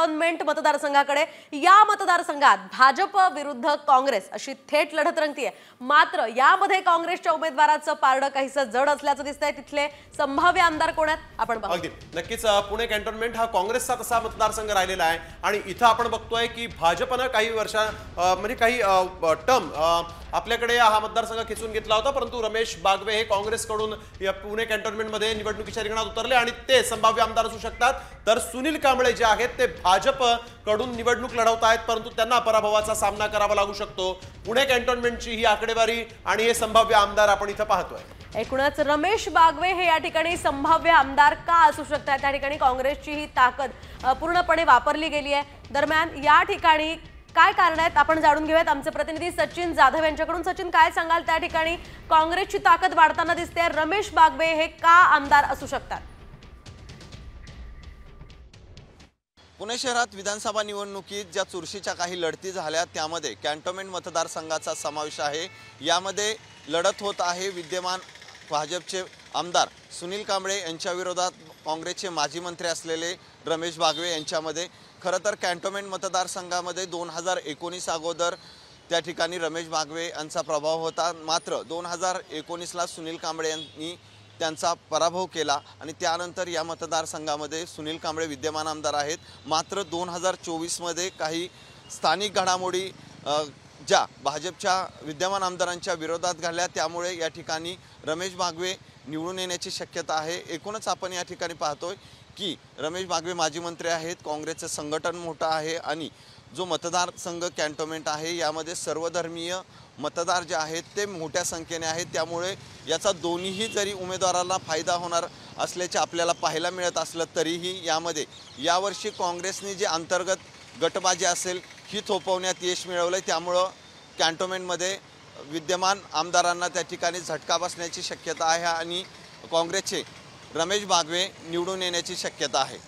Cantonment मतदारसंघाकडे। या मतदारसंघात भाजप विरुद्ध काँग्रेस अशी थेट लढत रंगतीये। मात्र यामध्ये काँग्रेसच्या उमेदवाराचं पारडं काहीसं जड असल्याचं दिसतंय। तिथले संभाव्य आमदार कोण आहेत आपण पाहू। अगदी नक्कीच पुणे कॅन्टोन्मेंट हा काँग्रेसचा तसा मतदारसंघ राहिलेला आहे आणि इथं आपण बघतोय की भाजपनं काही म्हणजे काही टर्म आपल्याकडे हा मतदारसंघ खेचून घेतला होता, परंतु रमेश बागवे हे काँग्रेसकडून पुणे कॅन्टोन्मेंटमध्ये निवडणुकीच्या रिंगणात उतरले आणि ते संभाव्य आमदार असू शकतात। तर सुनील कांबळे जे आहेत ते भाजपकडून निवडणूक लढवत आहेत, परंतु त्यांना पराभवाचा सामना करावा लागू शकतो। पुणे कॅन्टोन्मेंटची ही आकडेवारी आणि हे संभाव्य आमदार आपण इथं पाहतोय। एकूणच रमेश बागवे हे या ठिकाणी संभाव्य आमदार का असू शकतात, त्या ठिकाणी काँग्रेसची ही ताकद पूर्णपणे वापरली गेली आहे। दरम्यान या ठिकाणी काय कारण आहेत आपण जाणून घेऊयात आमचे प्रतिनिधी सचिन जाधव यांच्याकडून। सचिन, काय सांगाल, त्या ठिकाणी काँग्रेसची ताकद वाढताना दिसते, रमेश बागवे हे का आमदार असू शकतात? पुणे शहरात विधानसभा निवडणुकीत ज्या चुरशीच्या काही लढती झाल्या त्यामध्ये कॅन्टोन्मेंट मतदारसंघाचा समावेश आहे। यामध्ये लढत होत आहे विद्यमान भाजपचे आमदार सुनील कांबळे यांच्या विरोधात काँग्रेसचे माजी मंत्री असलेले रमेश बागवे यांच्यामध्ये। खरं तर कॅन्टोन्मेंट मतदारसंघामध्ये 2019 अगोदर त्या ठिकाणी रमेश बागवे यांचा प्रभाव होता, मात्र 2019ला सुनील कांबळे यांनी त्यांचा पराभव केला आणि त्यानंतर या मतदारसंघामध्ये सुनील कांबळे विद्यमान आमदार आहेत। मात्र 2024मध्ये काही स्थानिक घडामोडी ज्या भाजपच्या विद्यमान आमदारांच्या विरोधात घडल्या, त्यामुळे या ठिकाणी रमेश बागवे निवडून येण्याची शक्यता आहे। एकूणच आपण या ठिकाणी पाहतोय की रमेश बागवे माजी मंत्री आहेत, काँग्रेसचं संघटन मोठं आहे आणि जो मतदारसंघ कॅन्टोन्मेंट आहे यामध्ये सर्वधर्मीय मतदार जे आहेत ते मोठ्या संख्येने आहेत। त्यामुळे याचा दोन्ही जरी उमेदवाराला फायदा होणार असल्याचे आपल्याला पाहायला मिळत असलं तरीही यामध्ये यावर्षी काँग्रेसने जे अंतर्गत गटबाजी असेल ही थोपवण्यात यश मिळवलंय। त्यामुळं कॅन्टोन्मेंटमध्ये विद्यमान आमदारांना त्या ठिकाणी झटका बसण्याची शक्यता आहे आणि काँग्रेसचे रमेश बागवे निवडून येण्याची शक्यता आहे।